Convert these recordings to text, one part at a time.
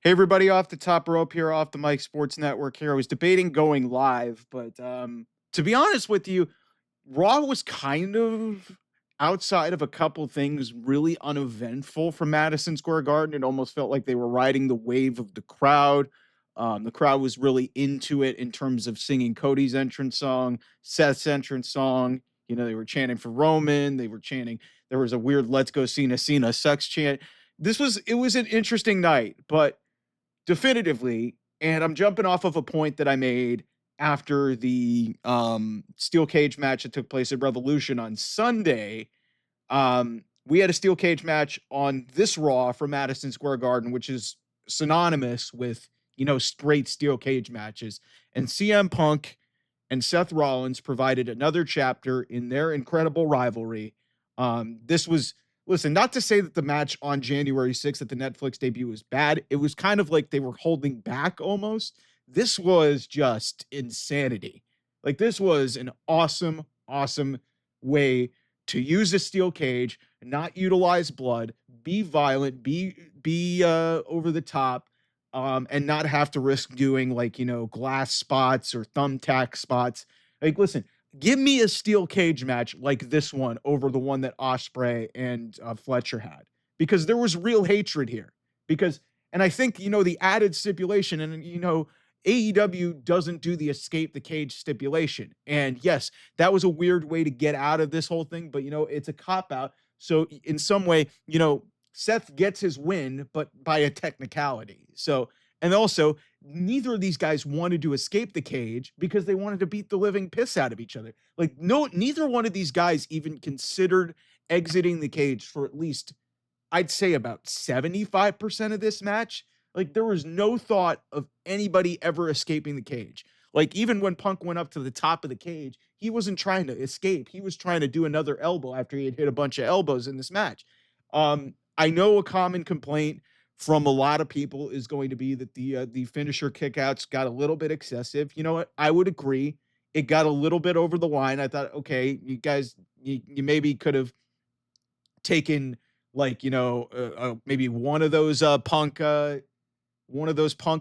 Hey everybody, off the top rope here, off the Mike Sports Network here. I was debating going live, but to be honest with you, Raw was kind of outside of a couple things really uneventful from Madison Square Garden. It almost felt like they were riding the wave of the crowd. The crowd was really into it in terms of singing Cody's entrance song, Seth's entrance song. They were chanting for Roman. They were chanting. There was a weird "Let's Go Cena, Cena sucks" chant. It was an interesting night, but definitively, and I'm jumping off of a point that I made after the steel cage match that took place at Revolution on Sunday. We had a steel cage match on this Raw from Madison Square Garden, which is synonymous with straight steel cage matches. And CM Punk and Seth Rollins provided another chapter in their incredible rivalry. This was Listen, not to say that the match on January 6th at the Netflix debut was bad. It was kind of like they were holding back almost. This was just insanity. Like, this was an awesome, awesome way to use a steel cage, not utilize blood, be violent, be over the top, and not have to risk doing like glass spots or thumbtack spots. Like, listen, give me a steel cage match like this one over the one that Ospreay and Fletcher had, because there was real hatred here. And I think the added stipulation, and AEW doesn't do the escape the cage stipulation. And yes, that was a weird way to get out of this whole thing, but it's a cop out. So in some way, Seth gets his win, but by a technicality. So, and also, neither of these guys wanted to escape the cage because they wanted to beat the living piss out of each other. Like, no, neither one of these guys even considered exiting the cage for at least, I'd say, about 75% of this match. Like, there was no thought of anybody ever escaping the cage. Like, even when Punk went up to the top of the cage, he wasn't trying to escape. He was trying to do another elbow after he had hit a bunch of elbows in this match. I know a common complaint from a lot of people is going to be that the finisher kickouts got a little bit excessive. You know what? I would agree. It got a little bit over the line. I thought, okay, you guys, you maybe could have taken like maybe one of those punk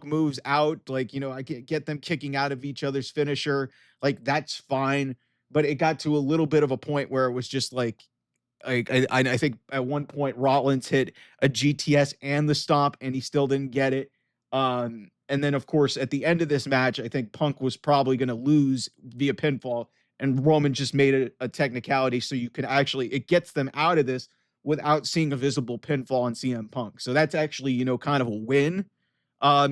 moves out. Like, I get them kicking out of each other's finisher. Like, that's fine. But it got to a little bit of a point where it was just like I think at one point Rollins hit a GTS and the stomp, and he still didn't get it. And then of course at the end of this match, I think Punk was probably going to lose via pinfall, and Roman just made it a technicality so you can actually it gets them out of this without seeing a visible pinfall on CM Punk. So that's actually kind of a win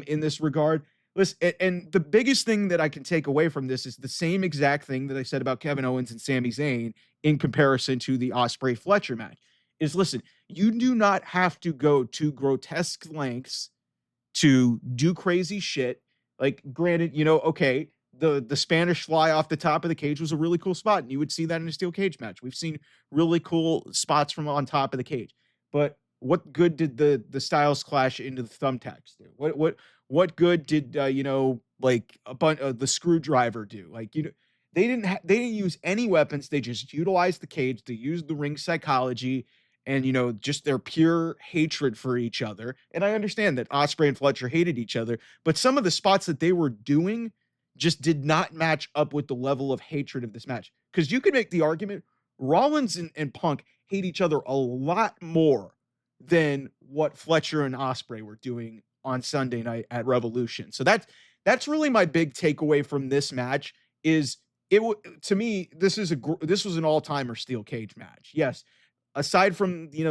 in this regard. Listen, and the biggest thing that I can take away from this is the same exact thing that I said about Kevin Owens and Sami Zayn in comparison to the Ospreay Fletcher match. Is, listen, you do not have to go to grotesque lengths to do crazy shit. Like, granted, okay, the Spanish fly off the top of the cage was a really cool spot, and you would see that in a steel cage match. We've seen really cool spots from on top of the cage, but what good did the Styles Clash into the thumbtacks do? What good did like a bunch of the screwdriver do? Like, they didn't use any weapons. They just utilized the cage. They used the ring psychology and just their pure hatred for each other. And I understand that Ospreay and Fletcher hated each other, but some of the spots that they were doing just did not match up with the level of hatred of this match. Because you could make the argument Rollins and Punk hate each other a lot more than what Fletcher and Ospreay were doing on Sunday night at Revolution. So that's really my big takeaway from this match. Is to me, this was an all-timer steel cage match. Yes, aside from the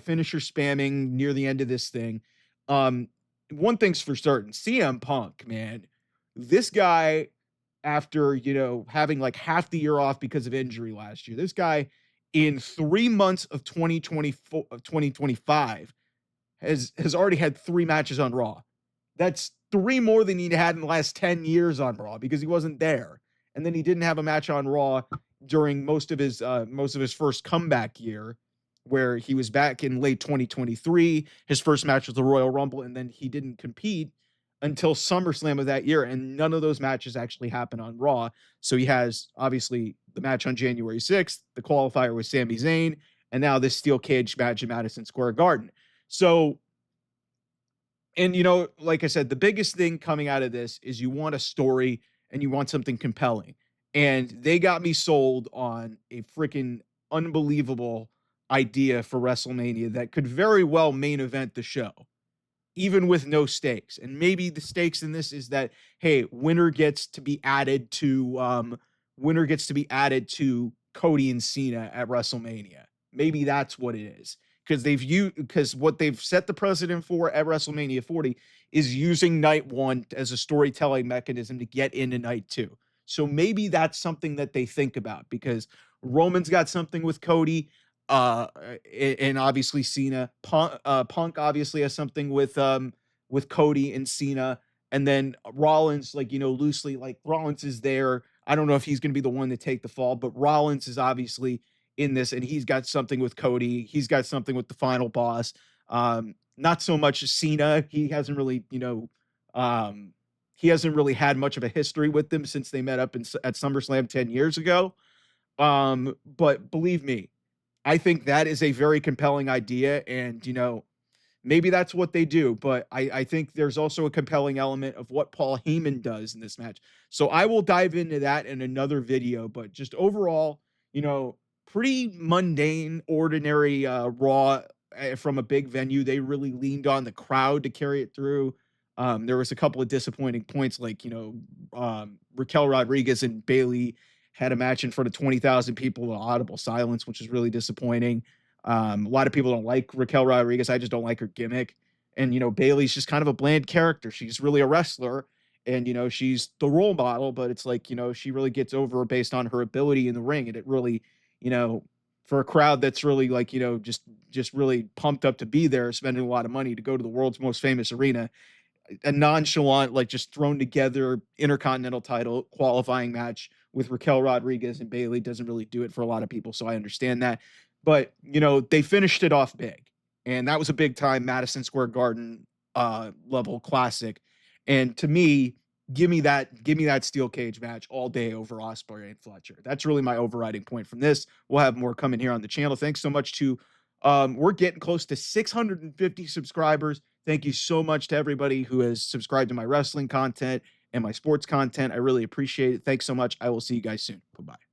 finisher spamming near the end of this thing, one thing's for certain: CM Punk, man, this guy, after having like half the year off because of injury last year, this guy in 3 months of 2024 of 2025 has already had 3 matches on Raw. That's 3 more than he'd had in the last 10 years on Raw, because he wasn't there. And then he didn't have a match on Raw during most of his first comeback year, where he was back in late 2023. His first match was the Royal Rumble, and then he didn't compete until SummerSlam of that year, and none of those matches actually happened on Raw. So he has, obviously, the match on January 6th, the qualifier with Sami Zayn, and now this steel cage match in Madison Square Garden. So And, like I said, the biggest thing coming out of this is you want a story and you want something compelling. And they got me sold on a freaking unbelievable idea for WrestleMania that could very well main event the show, even with no stakes. And maybe the stakes in this is that, hey, winner gets to be added to Cody and Cena at WrestleMania. Maybe that's what it is. Because what they've set the precedent for at WrestleMania 40 is using night one as a storytelling mechanism to get into night two. So maybe that's something that they think about because Roman's got something with Cody, uh, and obviously Cena. Punk obviously has something with Cody and Cena, and then Rollins, like loosely, like Rollins is there. I don't know if he's going to be the one to take the fall, but Rollins is obviously in this, and he's got something with Cody. He's got something with the final boss. Not so much as Cena. Um, he hasn't really had much of a history with them since they met up at SummerSlam 10 years ago. But believe me, I think that is a very compelling idea, and maybe that's what they do. But I think there's also a compelling element of what Paul Heyman does in this match. So I will dive into that in another video. But just overall, you know, pretty mundane, ordinary Raw from a big venue. They really leaned on the crowd to carry it through. There was a couple of disappointing points, like Raquel Rodriguez and Bailey had a match in front of 20,000 people in audible silence, which is really disappointing. A lot of people don't like Raquel Rodriguez. I just don't like her gimmick. And, Bailey's just kind of a bland character. She's really a wrestler and, she's the role model, but it's like, she really gets over based on her ability in the ring. And it really, you know, for a crowd that's really like, just really pumped up to be there, spending a lot of money to go to the world's most famous arena, a nonchalant, like just thrown together intercontinental title qualifying match with Raquel Rodriguez and Bailey doesn't really do it for a lot of people. So I understand that. But, they finished it off big. And that was a big time Madison Square Garden level classic. And to me, give me that steel cage match all day over Ospreay and Fletcher. That's really my overriding point from this. We'll have more coming here on the channel. Thanks so much to we're getting close to 650 subscribers. Thank you so much to everybody who has subscribed to my wrestling content and my sports content. I really appreciate it. Thanks so much. I will see you guys soon. Bye-bye.